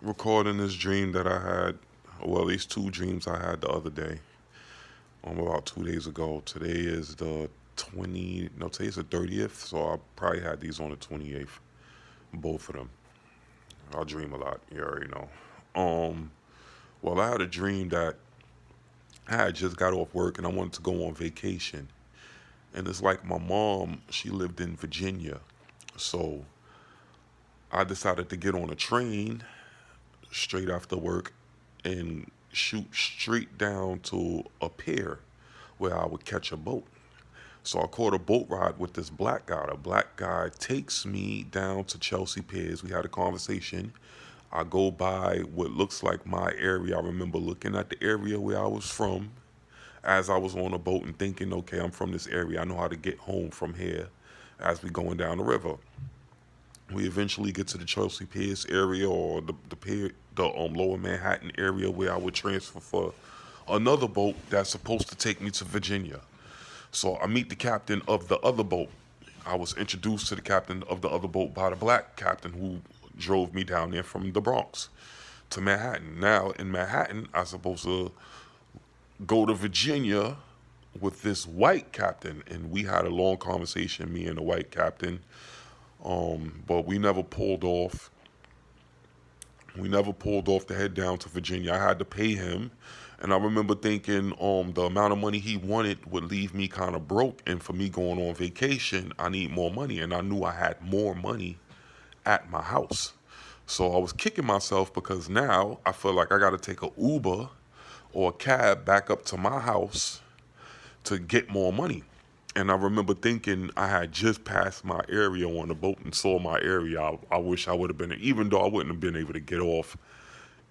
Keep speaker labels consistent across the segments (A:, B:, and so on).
A: recording this dream that I had, well, at least two dreams I had the other day, about 2 days ago. Today is the 20, no, today's the 30th, so I probably had these on the 28th, both of them. I dream a lot, you already know. Um, well, I had a dream that I had just got off work and I wanted to go on vacation. And it's like my mom, she lived in Virginia. So I decided to get on a train straight after work and shoot straight down to a pier where I would catch a boat. So I caught a boat ride with this black guy. The black guy takes me down to Chelsea Piers. We had a conversation. I go by what looks like my area. I remember looking at the area where I was from as I was on a boat and thinking, okay, I'm from this area. I know how to get home from here as we going down the river. We eventually get to the Chelsea Piers area or the pier, the Lower Manhattan area where I would transfer for another boat that's supposed to take me to Virginia. So I meet the captain of the other boat. I was introduced to the captain of the other boat by the black captain who drove me down there from the Bronx to Manhattan. Now in Manhattan, I supposed to go to Virginia with this white captain, and we had a long conversation, me and the white captain. But we never pulled off. We never pulled off to head down to Virginia. I had to pay him, and I remember thinking, the amount of money he wanted would leave me kind of broke, and for me going on vacation, I need more money, and I knew I had more money at my house. So I was kicking myself because now I feel like I got to take a Uber or a cab back up to my house to get more money. And I remember thinking I had just passed my area on the boat and saw my area. I wish I would have been, even though I wouldn't have been able to get off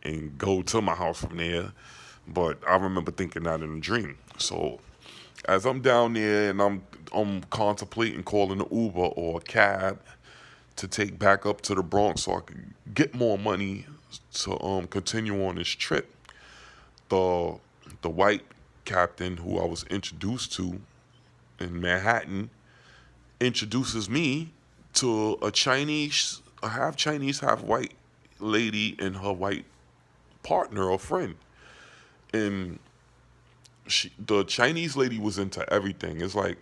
A: and go to my house from there. But I remember thinking that in a dream. So as I'm down there and I'm contemplating calling an Uber or a cab to take back up to the Bronx so I could get more money to continue on this trip, the the white captain who I was introduced to in Manhattan introduces me to a half Chinese, half white lady and her white partner or friend. And the Chinese lady was into everything. It's like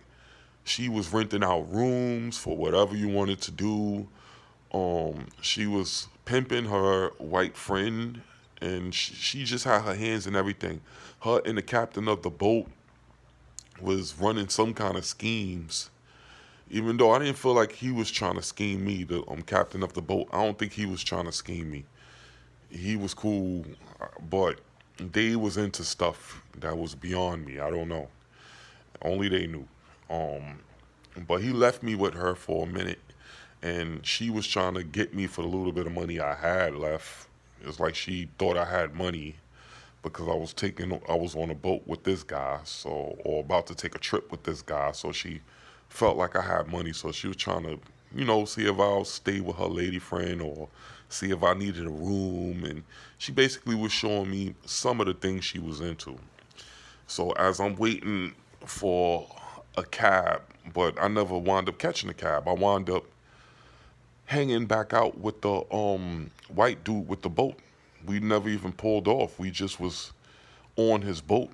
A: she was renting out rooms for whatever you wanted to do. She was pimping her white friend, and she just had her hands in everything. Her and the captain of the boat was running some kind of schemes. Even though I didn't feel like he was trying to scheme me, the captain of the boat, I don't think he was trying to scheme me. He was cool, but they was into stuff that was beyond me. I don't know. Only they knew. Um, but he left me with her for a minute, and she was trying to get me for the little bit of money I had left. It's like she thought I had money because I was on a boat with this guy, so or about to take a trip with this guy, so she felt like I had money, so she was trying to, see if I'll stay with her lady friend or see if I needed a room, and she basically was showing me some of the things she was into. So as I'm waiting for a cab, but I never wound up catching a cab. I wound up hanging back out with the white dude with the boat. We never even pulled off. We just was on his boat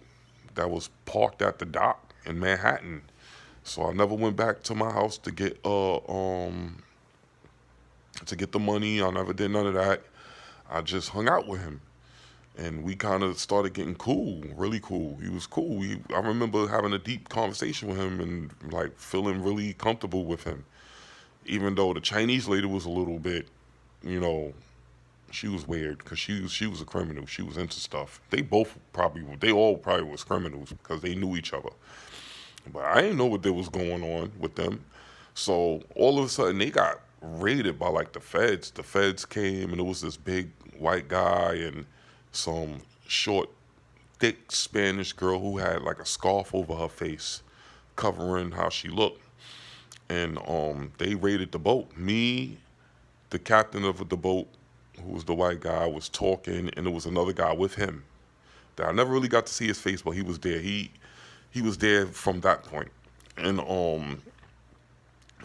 A: that was parked at the dock in Manhattan. So I never went back to my house to get the money. I never did none of that. I just hung out with him, and we kind of started getting cool, really cool. He was cool. I remember having a deep conversation with him and like feeling really comfortable with him. Even though the Chinese lady was a little bit, you know, she was weird because she was a criminal. She was into stuff. They all probably was criminals because they knew each other. But I didn't know what there was going on with them. So all of a sudden they got raided by like the feds. The feds came and it was this big white guy and some short, thick Spanish girl who had like a scarf over her face, covering how she looked. And they raided the boat. Me, the captain of the boat, who was the white guy, was talking, and there was another guy with him that I never really got to see his face, but he was there. He was there from that point. And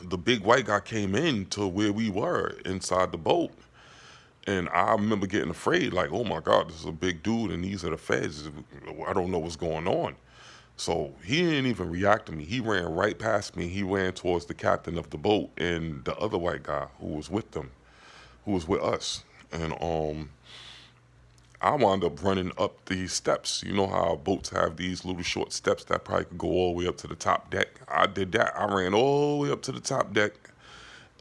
A: the big white guy came in to where we were inside the boat, And I remember getting afraid, like, oh my God, this is a big dude, and these are the feds. I don't know what's going on. So he didn't even react to me. He ran right past me. He ran towards the captain of the boat and the other white guy who was with them, who was with us. And I wound up running up these steps. You know how boats have these little short steps that probably could go all the way up to the top deck? I did that. I ran all the way up to the top deck,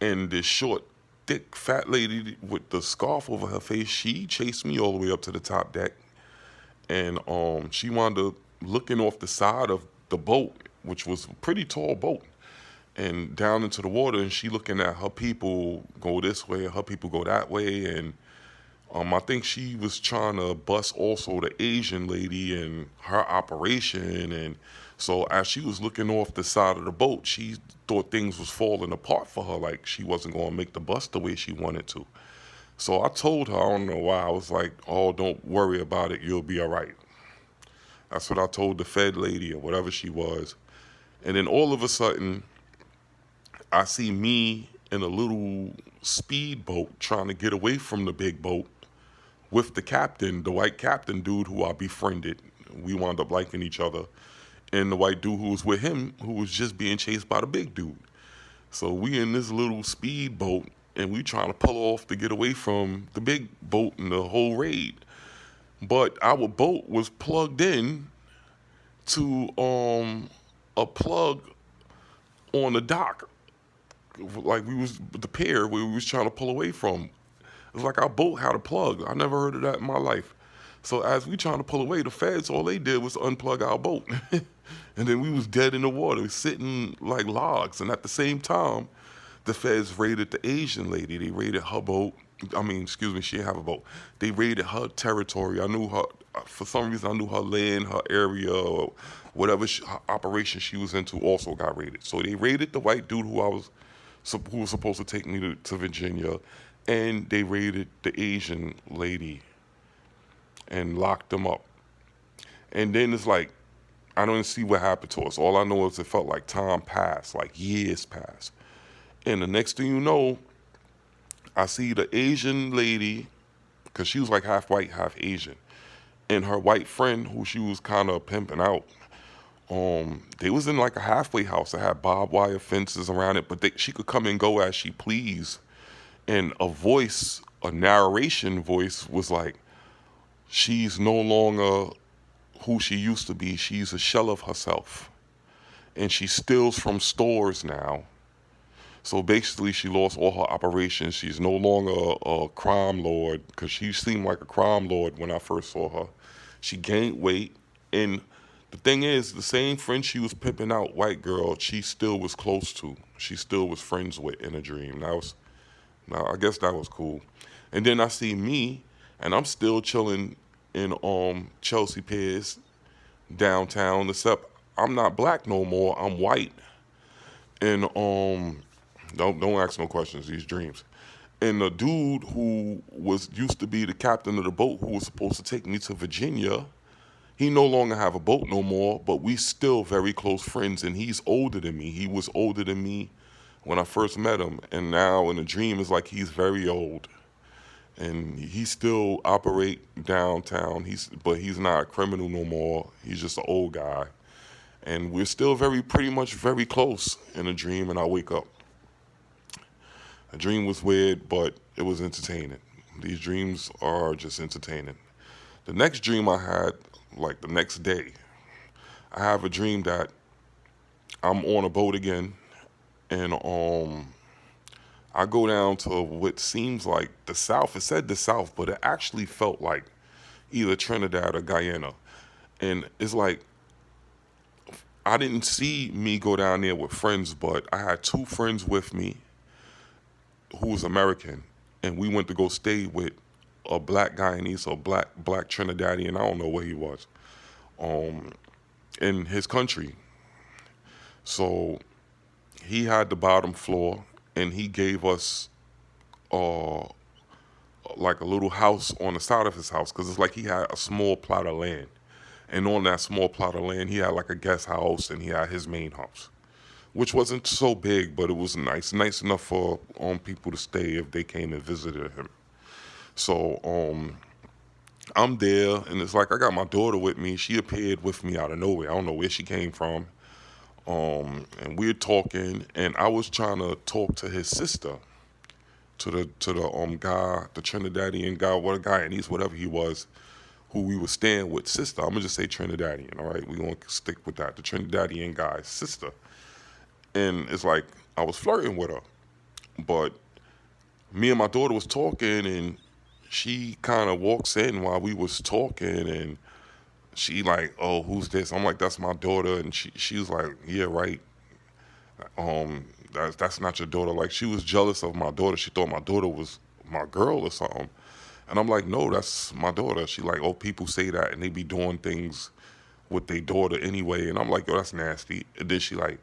A: and this short, thick, fat lady with the scarf over her face, she chased me all the way up to the top deck. And she wound up looking off the side of the boat, which was a pretty tall boat, and down into the water, and she looking at her people go this way, her people go that way, and I think she was trying to bust also the Asian lady and her operation. And so as she was looking off the side of the boat, she thought things was falling apart for her, like she wasn't going to make the bust the way she wanted to. So I told her, I don't know why, I was like, oh, don't worry about it, you'll be all right. That's what I told the Fed lady or whatever she was. And then all of a sudden, I see me in a little speedboat trying to get away from the big boat with the captain, the white captain dude who I befriended. We wound up liking each other. And the white dude who was with him, who was just being chased by the big dude. So we in this little speedboat, and we trying to pull off to get away from the big boat and the whole raid. But our boat was plugged in to a plug on the dock, like we was the pier where we was trying to pull away from. It was like our boat had a plug. I never heard of that in my life. So as we trying to pull away, the feds, all they did was unplug our boat. And then we was dead in the water, sitting like logs. And at the same time, the feds raided the Asian lady. They raided her boat. I mean, excuse me, she didn't have a boat. They raided her territory. I knew her, for some reason, I knew her land, her area, or whatever her operation she was into also got raided. So they raided the white dude who was supposed to take me to Virginia, and they raided the Asian lady and locked them up. And then it's like, I don't see what happened to us. All I know is it felt like time passed, like years passed. And the next thing you know, I see the Asian lady, because she was like half white, half Asian, and her white friend who she was kind of pimping out. They was in like a halfway house that had barbed wire fences around it, but she could come and go as she pleased. And a narration voice was like, she's no longer who she used to be. She's a shell of herself. And she steals from stores now. So basically, she lost all her operations. She's no longer a crime lord, because she seemed like a crime lord when I first saw her. She gained weight. And the thing is, the same friend she was pimping out, white girl, she still was close to. She still was friends with in a dream. Now I guess that was cool. And then I see me, and I'm still chilling in Chelsea Piers downtown, except I'm not black no more. I'm white. And don't ask no questions. These dreams. And the dude who was used to be the captain of the boat, who was supposed to take me to Virginia, he no longer have a boat no more. But we still very close friends. And he's older than me. He was older than me when I first met him, and now in the dream it's like he's very old, and he still operate downtown. But he's not a criminal no more. He's just an old guy, and we're still pretty much very close in a dream. And I wake up. The dream was weird, but it was entertaining. These dreams are just entertaining. The next dream I had, like the next day, I have a dream that I'm on a boat again, and I go down to what seems like the South. It said the South, but it actually felt like either Trinidad or Guyana. And it's like, I didn't see me go down there with friends, but I had two friends with me who was American, and we went to go stay with a black Guyanese or black Trinidadian. I don't know where he was, in his country. So he had the bottom floor, and he gave us uh like a little house on the side of his house, because it's like he had a small plot of land, and on that small plot of land he had like a guest house, and he had his main house, which wasn't so big, but it was nice enough for people to stay if they came and visited him. So I'm there, and it's like I got my daughter with me. She appeared with me out of nowhere. I don't know where she came from. And we're talking, and I was trying to talk to his sister, to the guy, the Trinidadian guy, what a Guyanese, whatever he was, who we were staying with, sister. I'm gonna just say Trinidadian, all right? We're gonna stick with that. The Trinidadian guy's sister. And it's like I was flirting with her. But me and my daughter was talking, and she kind of walks in while we was talking, and she like, oh, who's this? I'm like, that's my daughter. And she was like, yeah, right. That's not your daughter. Like, she was jealous of my daughter. She thought my daughter was my girl or something. And I'm like, no, that's my daughter. She like, oh, people say that and they be doing things with their daughter anyway. And I'm like, yo, that's nasty. And then she like,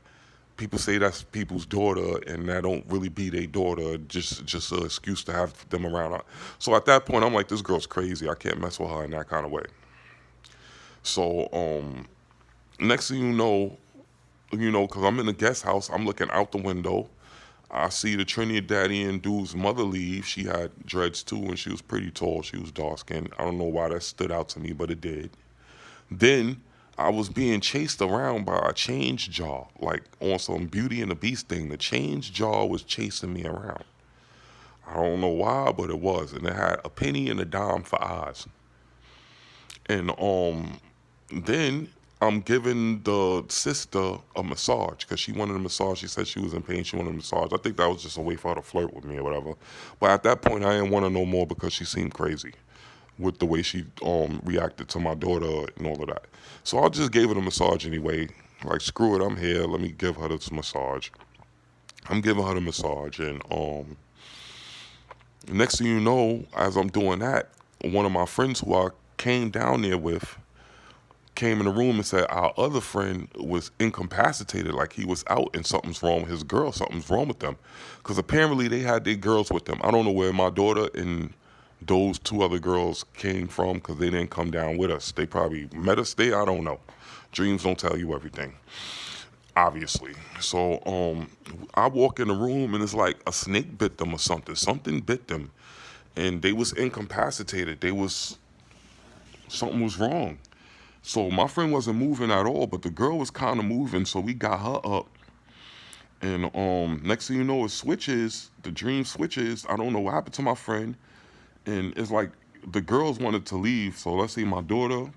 A: people say that's people's daughter and that don't really be their daughter, just an excuse to have them around. So at that point, I'm like, this girl's crazy. I can't mess with her in that kind of way. So next thing because I'm in the guest house, I'm looking out the window. I see the Trinidadian dude's mother leave. She had dreads too, and she was pretty tall. She was dark skinned. I don't know why that stood out to me, but it did. Then I was being chased around by a change jar, like on some Beauty and the Beast thing. The change jar was chasing me around. I don't know why, but it was, and it had a penny and a dime for eyes. And then I'm giving the sister a massage because she wanted a massage. She said she was in pain. She wanted a massage. I think that was just a way for her to flirt with me or whatever. But at that point, I didn't want to know more because she seemed crazy with the way she reacted to my daughter and all of that. So I just gave her the massage anyway. Like, screw it, I'm here. Let me give her this massage. I'm giving her the massage, and next thing you know, as I'm doing that, one of my friends who I came down there with came in the room and said our other friend was incapacitated, like he was out and something's wrong with his girl, something's wrong with them. Because apparently they had their girls with them. I don't know where my daughter and those two other girls came from because they didn't come down with us. They probably met us there. I don't know. Dreams don't tell you everything, obviously. So I walk in the room and it's like a snake bit them or something. Something bit them. And they was incapacitated. Something was wrong. So my friend wasn't moving at all, but the girl was kind of moving, so we got her up. And next thing you know, it switches. The dream switches. I don't know what happened to my friend, and it's like the girls wanted to leave. So let's see, my daughter,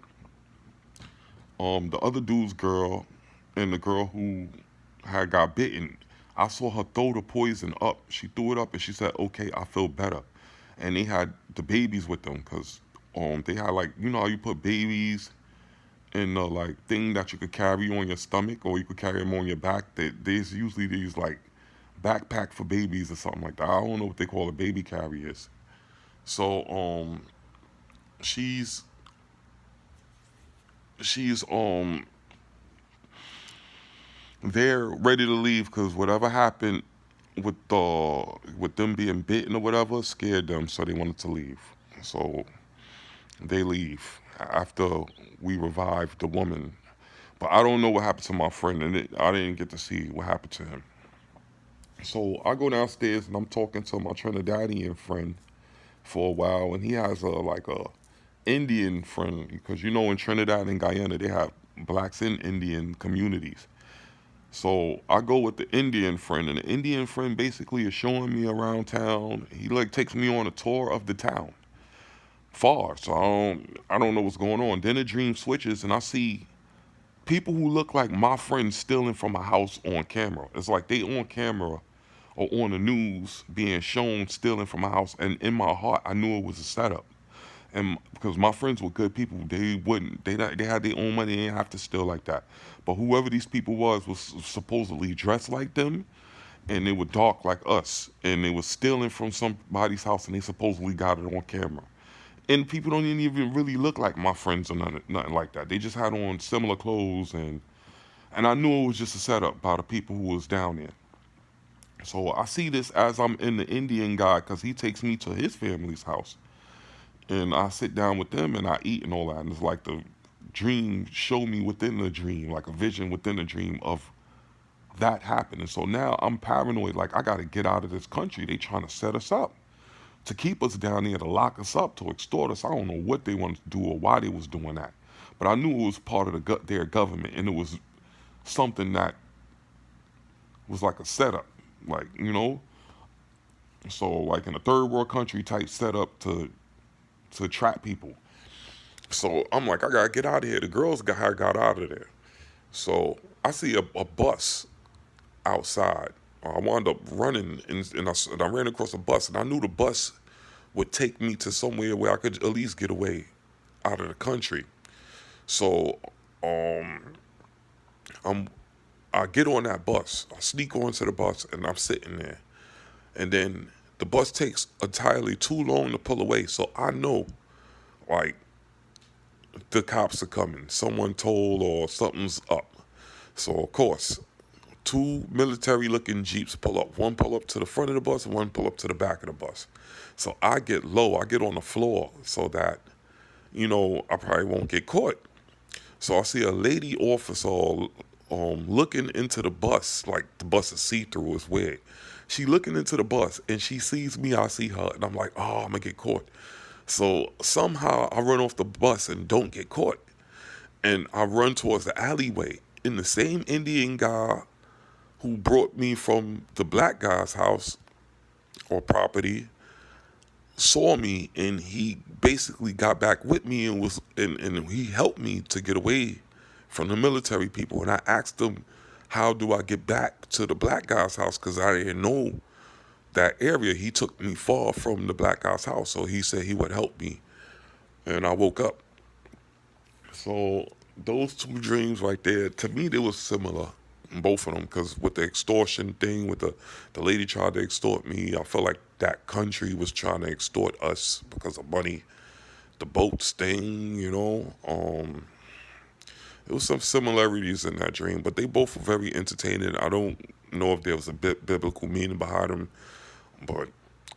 A: the other dude's girl, and the girl who had got bitten. I saw her throw the poison up. She threw it up, and she said, "Okay, I feel better." And they had the babies with them, cause they had, like, you know how you put babies in the like thing that you could carry on your stomach or you could carry them on your back. There's usually these like backpack for babies or something like that. I don't know what they call it, baby carriers. So she's she's they're ready to leave because whatever happened with them being bitten or whatever scared them, so they wanted to leave. So they leave after we revived the woman. But I don't know what happened to my friend, and I didn't get to see what happened to him. So I go downstairs and I'm talking to my Trinidadian friend for a while, and he has a Indian friend because in Trinidad and Guyana they have blacks in Indian communities. So I go with the Indian friend, and the Indian friend basically is showing me around town. He like takes me on a tour of the town, far. So I don't know what's going on. Then the dream switches, and I see people who look like my friends stealing from a house on camera. It's like they on camera or on the news being shown stealing from a house, and in my heart I knew it was a setup. And because my friends were good people, they wouldn't. They had their own money. They didn't have to steal like that. But whoever these people was supposedly dressed like them, and they were dark like us, and they were stealing from somebody's house, and they supposedly got it on camera. And people don't even really look like my friends or nothing like that. They just had on similar clothes, and I knew it was just a setup by the people who was down there. So I see this as I'm in the Indian guy because he takes me to his family's house, and I sit down with them and I eat and all that. And it's like the dream show me within the dream, like a vision within the dream of that happening. So now I'm paranoid, like I got to get out of this country. They trying to set us up. to keep us down there, to lock us up, to extort us. I don't know what they wanted to do or why they was doing that, but I knew it was part of their government, and it was something that was like a setup, like, you know. So like in a third world country type setup to trap people. So I'm like, I gotta get out of here. The girls got out of there. So I see a bus outside. I wound up running, and I ran across a bus, and I knew the bus would take me to somewhere where I could at least get away out of the country. So um, I'm I get on that bus. I sneak onto the bus, and I'm sitting there. And then the bus takes entirely too long to pull away. So I know, like, the cops are coming. Someone told or something's up. So of course, two military-looking Jeeps pull up. One pull up to the front of the bus, and one pull up to the back of the bus. So I get low. I get on the floor so that, I probably won't get caught. So I see a lady officer looking into the bus, like the bus is see-through. It's weird. She looking into the bus, and she sees me. I see her, and I'm like, oh, I'm gonna get caught. So somehow I run off the bus and don't get caught. And I run towards the alleyway. And the same Indian guy who brought me from the black guy's house or property saw me, and he basically got back with me and he helped me to get away from the military people. And I asked him, how do I get back to the black guy's house? Because I didn't know that area. He took me far from the black guy's house, so he said he would help me. And I woke up. So those two dreams right there, to me, they were similar, both of them, because with the extortion thing, with the lady tried to extort me, I felt like that country was trying to extort us because of money. The boats thing, there was some similarities in that dream, but they both were very entertaining. I don't know if there was a bit biblical meaning behind them, but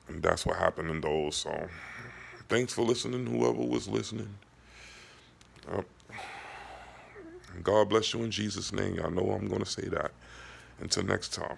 A: that's what happened in those. So thanks for listening, whoever was listening. Uh, God bless you in Jesus' name. I know I'm going to say that. Until next time.